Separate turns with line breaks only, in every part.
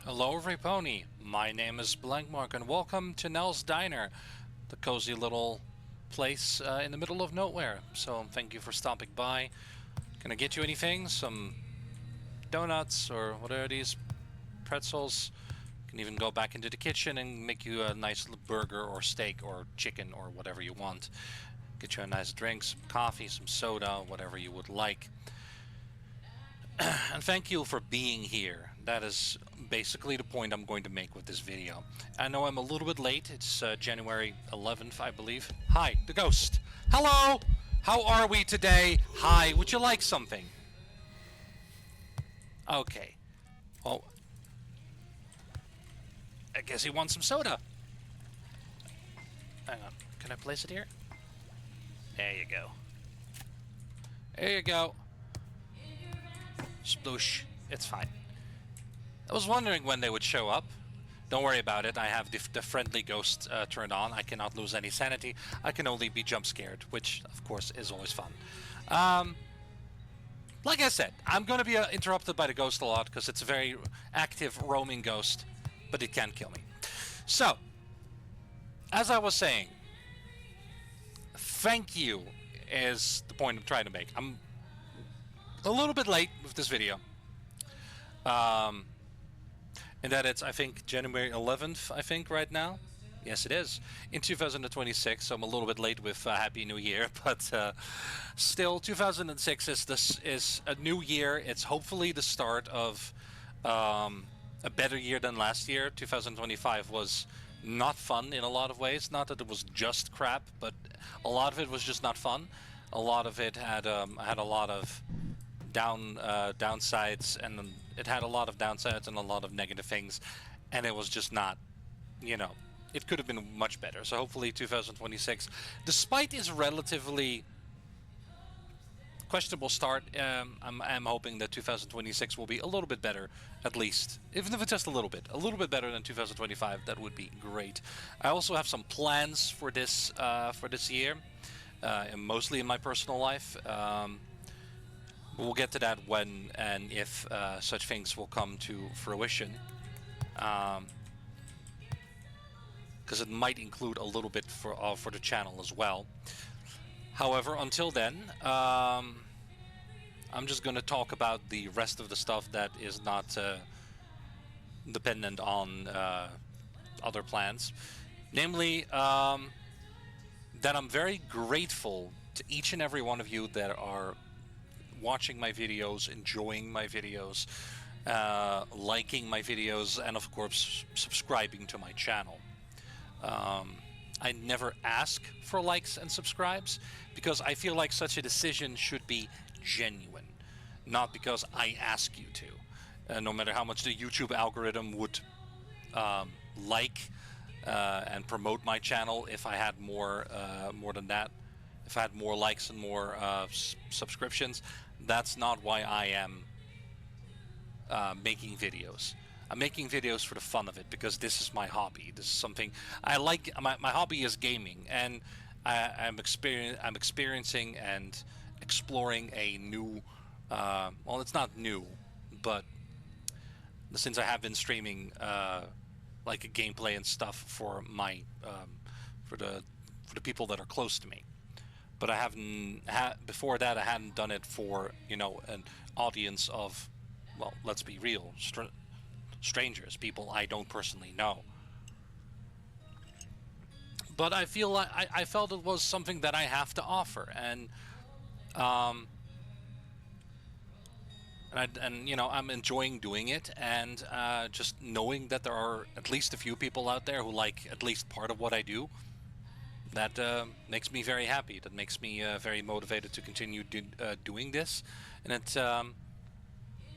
Hello, Pony. My name is Blancmark, and welcome to Nell's Diner, the cozy little place in the middle of nowhere. So, thank you for stopping by. Can I get you anything? Some donuts or what are these? Pretzels? Can even go back into the kitchen and make you a nice little burger or steak or chicken or whatever you want. Get you a nice drink, some coffee, some soda, whatever you would like. And thank you for being here. That is basically the point I'm going to make with this video. I know I'm a little bit late. It's January 11th, I believe. Hi, the ghost. Hello! How are we today? Hi, would you like something? Okay. Well, I guess he wants some soda. Hang on. Can I place it here? There you go. There you go. Sploosh. It's fine. I was wondering when they would show up. Don't worry about it. I have the friendly ghost turned on. I cannot lose any sanity. I can only be jump scared, which, of course, is always fun. Like I said, I'm going to be interrupted by the ghost a lot because it's a very active roaming ghost, but it can kill me. So, as I was saying, thank you is the point I'm trying to make. I'm a little bit late with this video. And that it's, I think, January 11th, I think, right now. Yes, it is. In 2026, so I'm a little bit late with Happy New Year, but still, 2006 is a new year. It's hopefully the start of a better year than last year. 2025 was not fun in a lot of ways. Not that it was just crap, but a lot of it was just not fun. A lot of it had a lot of downsides, and it had a lot of downsides and a lot of negative things, and it was just not, it could have been much better. So hopefully 2026, despite its relatively questionable start, I'm hoping that 2026 will be a little bit better, at least, even if it's just a little bit better than 2025. That would be great. I also have some plans for this year, and mostly in my personal life. We'll get to that when and if such things will come to fruition. Because it might include a little bit for the channel as well. However, until then, I'm just going to talk about the rest of the stuff that is not dependent on other plans. Namely, that I'm very grateful to each and every one of you that are watching my videos, enjoying my videos, liking my videos, and of course subscribing to my channel. I never ask for likes and subscribes because I feel like such a decision should be genuine, not because I ask you to. No matter how much the YouTube algorithm would like and promote my channel, if I had more than that, if I had more likes and more subscriptions, that's not why I am making videos. I'm making videos for the fun of it because this is my hobby. This is something I like. My hobby is gaming, and I'm experiencing and exploring a new. Well, it's not new, but since I have been streaming like a gameplay and stuff for my for the people that are close to me. But I haven't before that. I hadn't done it for an audience of, well, let's be real, strangers, people I don't personally know. But I feel like I felt it was something that I have to offer, and I'm enjoying doing it, and just knowing that there are at least a few people out there who like at least part of what I do. That makes me very happy. That makes me very motivated to continue doing this, and it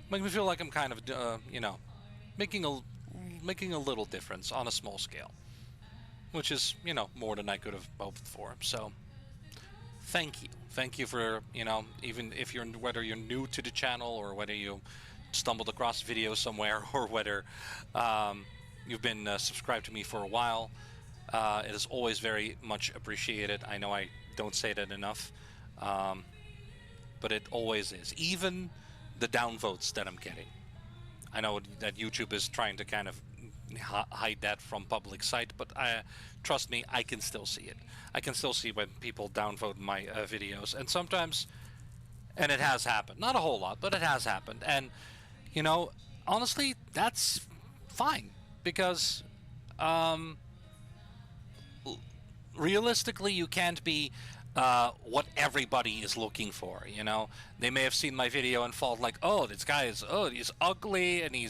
makes me feel like I'm kind of, making a little difference on a small scale, which is, more than I could have hoped for. So, thank you for, even if whether you're new to the channel or whether you stumbled across video somewhere or whether you've been subscribed to me for a while. It is always very much appreciated. I know I don't say that enough, but it always is. Even the downvotes that I'm getting, I know that YouTube is trying to kind of hide that from public sight, but trust me, I can still see it. I can still see when people downvote my videos, and sometimes, and it has happened. Not a whole lot, but it has happened. And you know, honestly, that's fine because um, realistically, you can't be what everybody is looking for. You know, they may have seen my video and thought like, "Oh, this guy is he's ugly and he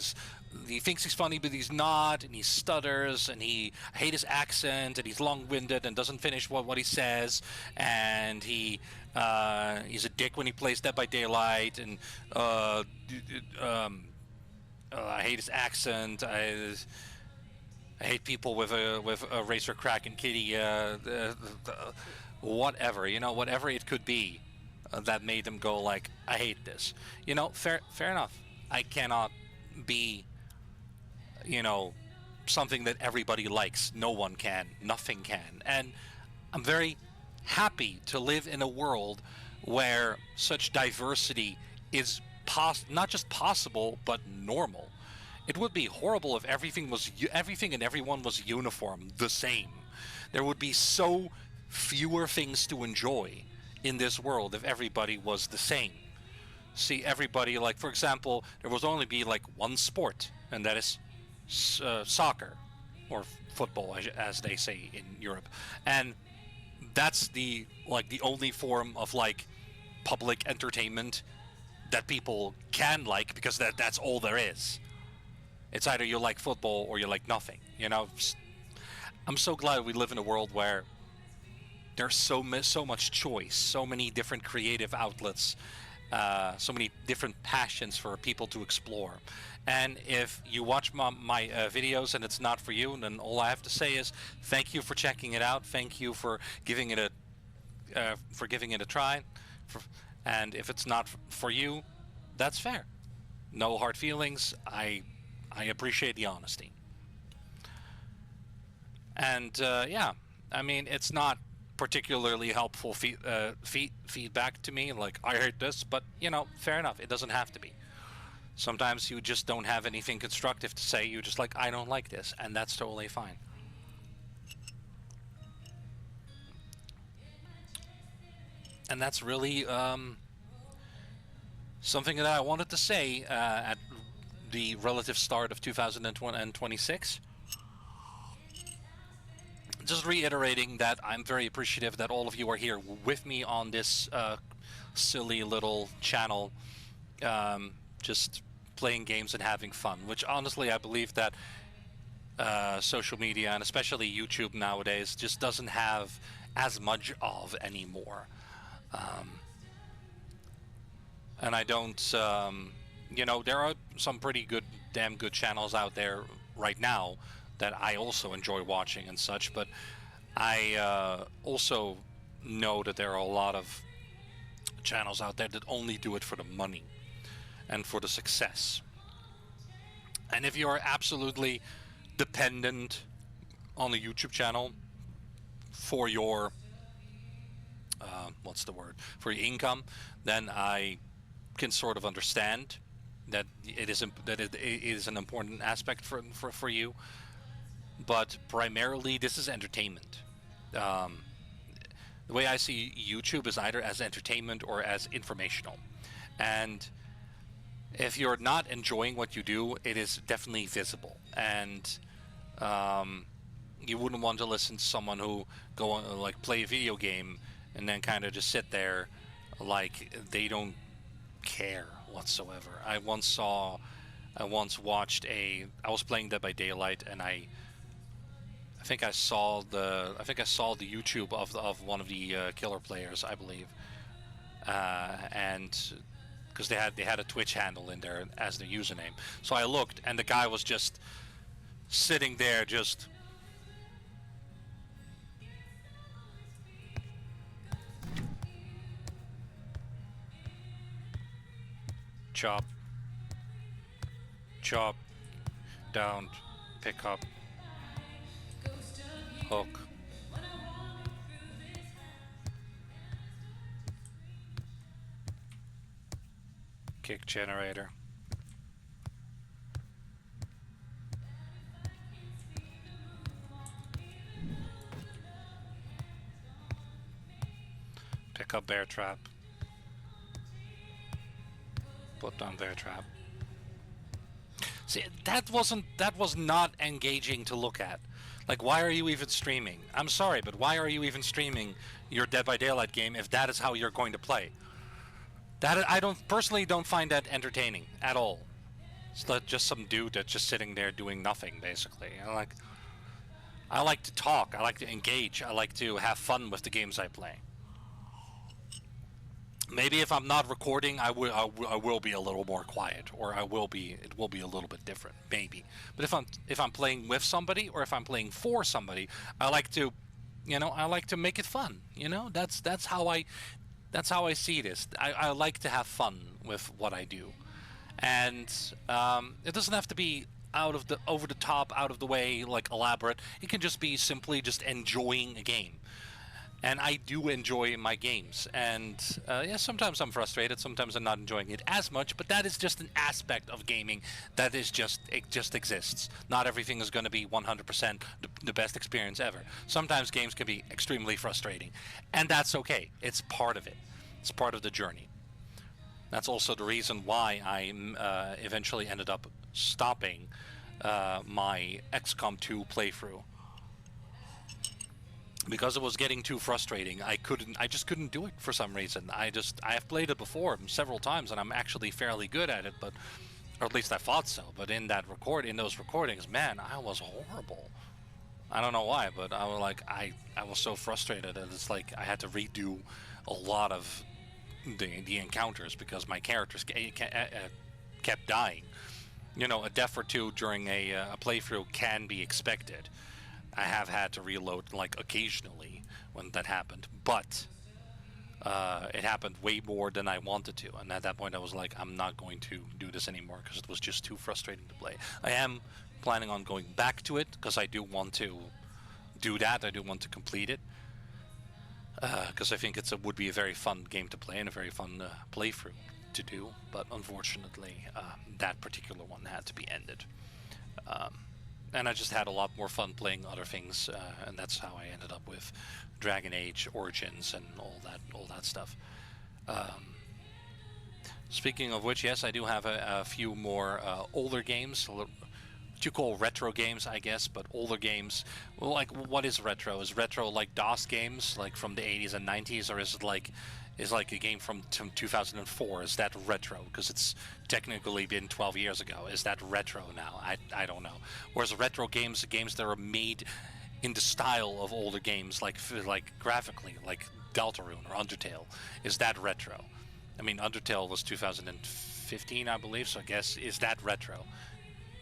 thinks he's funny, but he's not, and he stutters, and I hate his accent, and he's long-winded and doesn't finish what he says, and he's a dick when he plays Dead by Daylight, and I hate his accent. I hate people with a racer crack and kitty, whatever, you know, whatever it could be that made them go like, I hate this. You know, fair enough. I cannot be, you know, something that everybody likes. No one can. Nothing can. And I'm very happy to live in a world where such diversity is not just possible but normal. It would be horrible if everything and everyone was uniform, the same. There would be so fewer things to enjoy in this world if everybody was the same. See, everybody, like, for example, there would only be like one sport, and that is soccer, or football, as they say in Europe, and that's the only form of like public entertainment that people can like, because that's all there is. It's either you like football or you like nothing. You know, I'm so glad we live in a world where there's so much choice, so many different creative outlets, so many different passions for people to explore. And if you watch my videos and it's not for you, then all I have to say is thank you for checking it out. Thank you for giving it a try. And if it's not for you, that's fair. No hard feelings. I appreciate the honesty. And yeah, I mean, it's not particularly helpful feedback to me, like, I hate this, but, you know, fair enough. It doesn't have to be. Sometimes you just don't have anything constructive to say. You just like, I don't like this, and that's totally fine. And that's really something that I wanted to say at the relative start of 2026. Just reiterating that I'm very appreciative that all of you are here with me on this silly little channel, just playing games and having fun, which honestly I believe that social media, and especially YouTube nowadays, just doesn't have as much of anymore. Um, and I don't, you know, there are some pretty good, damn good channels out there right now that I also enjoy watching and such, but I also know that there are a lot of channels out there that only do it for the money and for the success. And if you are absolutely dependent on a YouTube channel for your what's the word, for your income, then I can sort of understand that it is an important aspect for you. But primarily, this is entertainment. Um, the way I see YouTube is either as entertainment or as informational. And if you're not enjoying what you do, it is definitely visible. And um, you wouldn't want to listen to someone who go on, like, play a video game and then kind of just sit there like they don't care whatsoever. I once watched I was playing Dead by Daylight, and I think I saw the YouTube of one of the killer players, I believe, and because they had a Twitch handle in there as their username. So I looked, and the guy was just sitting there, just chop, chop, down, pick up, hook. Kick generator. Pick up bear trap. Put down bear trap. See, that was not engaging to look at. Like, why are you even streaming? I'm sorry, but why are you even streaming your Dead by Daylight game if that is how you're going to play? That I don't find that entertaining at all. It's not just some dude that's just sitting there doing nothing, basically. I like to talk. I like to engage. I like to have fun with the games I play. Maybe if I'm not recording, I will be a little more quiet, or it will be a little bit different, maybe. But if I'm playing with somebody, or if I'm playing for somebody, I like to, I like to make it fun. That's how I see this. I like to have fun with what I do, and it doesn't have to be over the top, out of the way, like elaborate. It can just be simply just enjoying a game. And I do enjoy my games, and yeah, sometimes I'm frustrated, sometimes I'm not enjoying it as much, but that is just an aspect of gaming that it just exists. Not everything is going to be 100% the best experience ever. Sometimes games can be extremely frustrating, and that's okay. It's part of it. It's part of the journey. That's also the reason why I eventually ended up stopping my XCOM 2 playthrough. Because it was getting too frustrating. I just couldn't do it for some reason. I have played it before several times, and I'm actually fairly good at it, but, or at least I thought so. But in those recordings, man, I was horrible. I don't know why, but I was like, I was so frustrated, and it's like I had to redo a lot of the encounters because my characters kept dying. A death or two during a playthrough can be expected. I have had to reload, like, occasionally when that happened, but it happened way more than I wanted to, and at that point I was like, I'm not going to do this anymore because it was just too frustrating to play. I am planning on going back to it because I do want to do that. I do want to complete it because I think would be a very fun game to play and a very fun playthrough to do, but unfortunately that particular one had to be ended. And I just had a lot more fun playing other things, and that's how I ended up with Dragon Age Origins and all that stuff. Speaking of which, yes, I do have a few more older games, what you call retro games, I guess, but older games. Well, like, what is retro? Is retro like DOS games, like from the 80s and 90s, or is it like a game from 2004? Is that retro? Because it's technically been 12 years ago. Is that retro now? I don't know. Whereas retro games that are made in the style of older games, like graphically, like Deltarune or Undertale, is that retro? I mean, Undertale was 2015, I believe, so I guess, is that retro?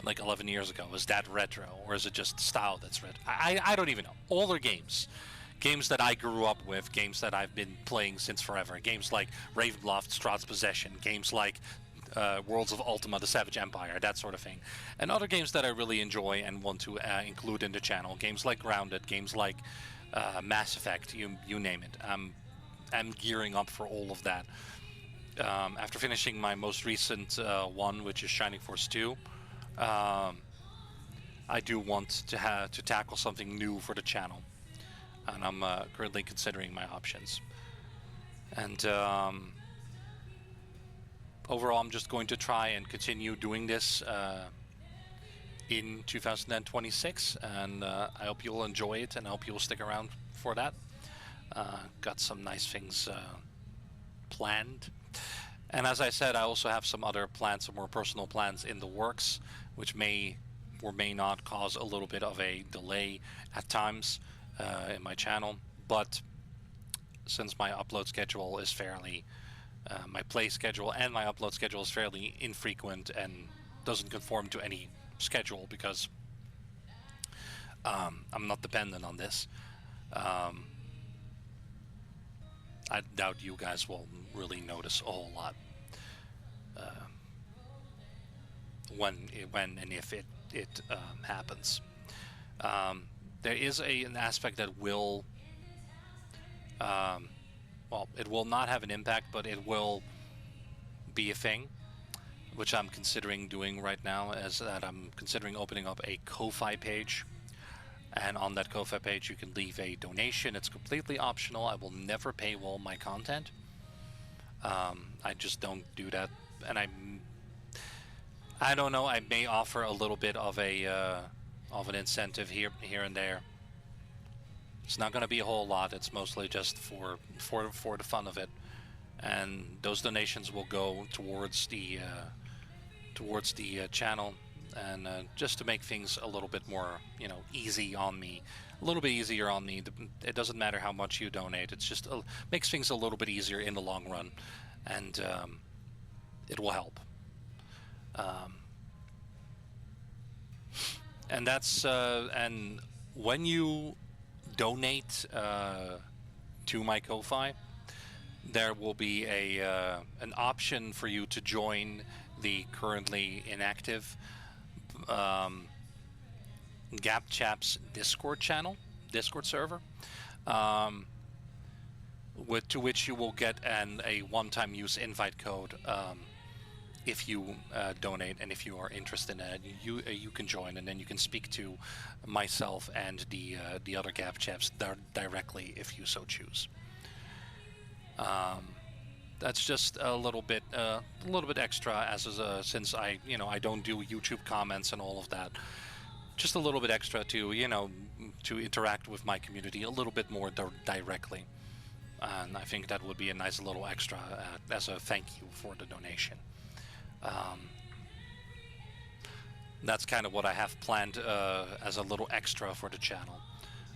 Like 11 years ago, is that retro? Or is it just style that's retro? I don't even know. Older games. Games that I grew up with, games that I've been playing since forever. Games like Ravenloft, Strahd's Possession, games like Worlds of Ultima, The Savage Empire, that sort of thing. And other games that I really enjoy and want to include in the channel. Games like Grounded, games like Mass Effect, you name it. I'm gearing up for all of that. After finishing my most recent one, which is Shining Force 2, I do want to tackle something new for the channel. And I'm currently considering my options. And overall, I'm just going to try and continue doing this in 2026, and I hope you'll enjoy it, and I hope you'll stick around for that. Got some nice things planned. And as I said, I also have some other plans, some more personal plans in the works, which may or may not cause a little bit of a delay at times in my channel, but since my upload schedule is fairly my play schedule and my upload schedule is fairly infrequent and doesn't conform to any schedule because I'm not dependent on this. I doubt you guys will really notice a whole lot when and if it happens. There is an aspect that will, well, it will not have an impact, but it will be a thing, which I'm considering doing right now, is that I'm considering opening up a Ko-Fi page. And on that Ko-fi page, you can leave a donation. It's completely optional. I will never paywall my content. I just don't do that, and I don't know. I may offer a little bit of an incentive here and there. It's not going to be a whole lot. It's mostly just for the fun of it, and those donations will go towards the channel, and just to make things a little bit more, easy on me, a little bit easier on me. It doesn't matter how much you donate. It's just makes things a little bit easier in the long run, and it will help. And that's and when you donate to my Ko-fi, there will be an option for you to join the currently inactive Gap Chaps Discord server, to which you will get a one-time use invite code if you donate, and if you are interested in it, you can join, and then you can speak to myself and the other Gap Chaps directly if you so choose. That's just a little bit extra, since I don't do YouTube comments and all of that. Just a little bit extra to to interact with my community a little bit more directly, and I think that would be a nice little extra as a thank you for the donation. That's kind of what I have planned as a little extra for the channel.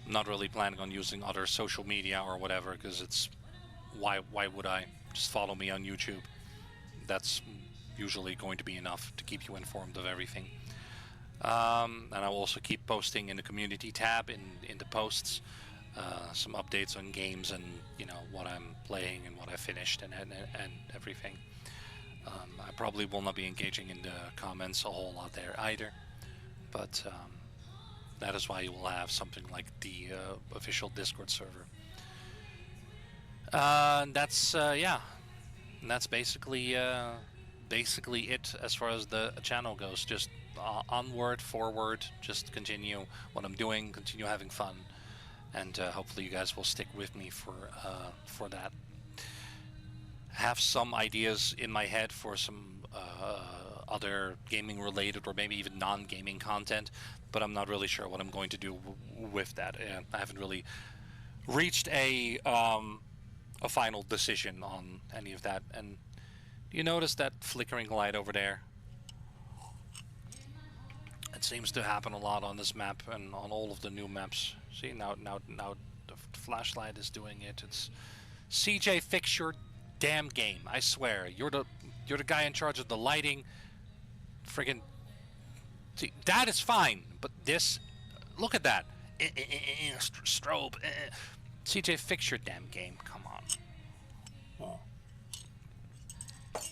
I'm not really planning on using other social media or whatever, because it's why would I? Just follow me on YouTube. That's usually going to be enough to keep you informed of everything. And I will also keep posting in the community tab in the posts some updates on games, and what I'm playing and what I finished and everything. I probably will not be engaging in the comments a whole lot there either, but that is why you will have something like the official Discord server. That's yeah, and that's basically it as far as the channel goes. Just onward, forward, just continue what I'm doing, continue having fun, and hopefully you guys will stick with me for that. Have some ideas in my head for some other gaming related or maybe even non-gaming content, but I'm not really sure what I'm going to do with that. I haven't really reached a final decision on any of that. And do you notice that flickering light over there? It seems to happen a lot on this map and on all of the new maps. See, now the flashlight is doing it. It's CJ, fix your damn game. I swear, you're the guy in charge of the lighting. Friggin', see, that is fine, but this, look at that. Strobe. CJ, fix your damn game. Come on. Oh.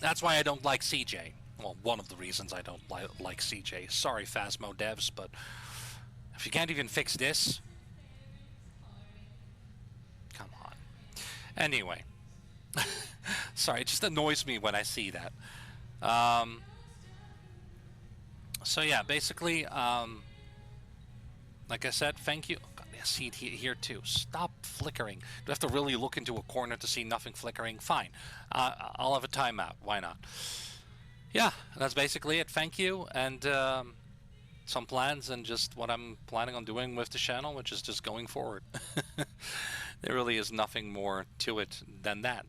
That's why I don't like CJ. Well, one of the reasons I don't like CJ. Sorry, Phasmo devs, but if you can't even fix this, come on. Anyway. Sorry, it just annoys me when I see that. So yeah, basically, like I said, thank you. God, I see it here too. Stop flickering. Do I have to really look into a corner to see nothing flickering? Fine. I'll have a timeout. Why not? Yeah, that's basically it. Thank you, and some plans and just what I'm planning on doing with the channel, which is just going forward. There really is nothing more to it than that.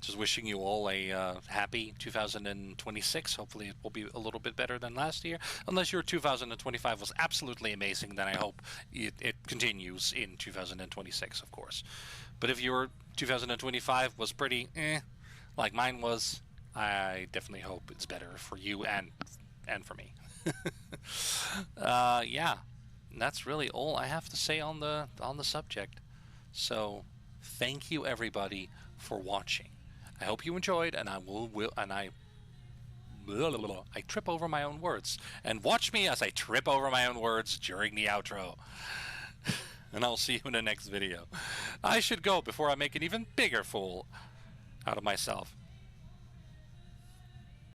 Just wishing you all a happy 2026. Hopefully it will be a little bit better than last year. Unless your 2025 was absolutely amazing, then I hope it continues in 2026, of course. But if your 2025 was pretty like mine was, I definitely hope it's better for you and for me. Yeah, that's really all I have to say on the subject. So thank you everybody for watching. I hope you enjoyed, and I trip over my own words. And watch me as I trip over my own words during the outro. And I'll see you in the next video. I should go before I make an even bigger fool out of myself.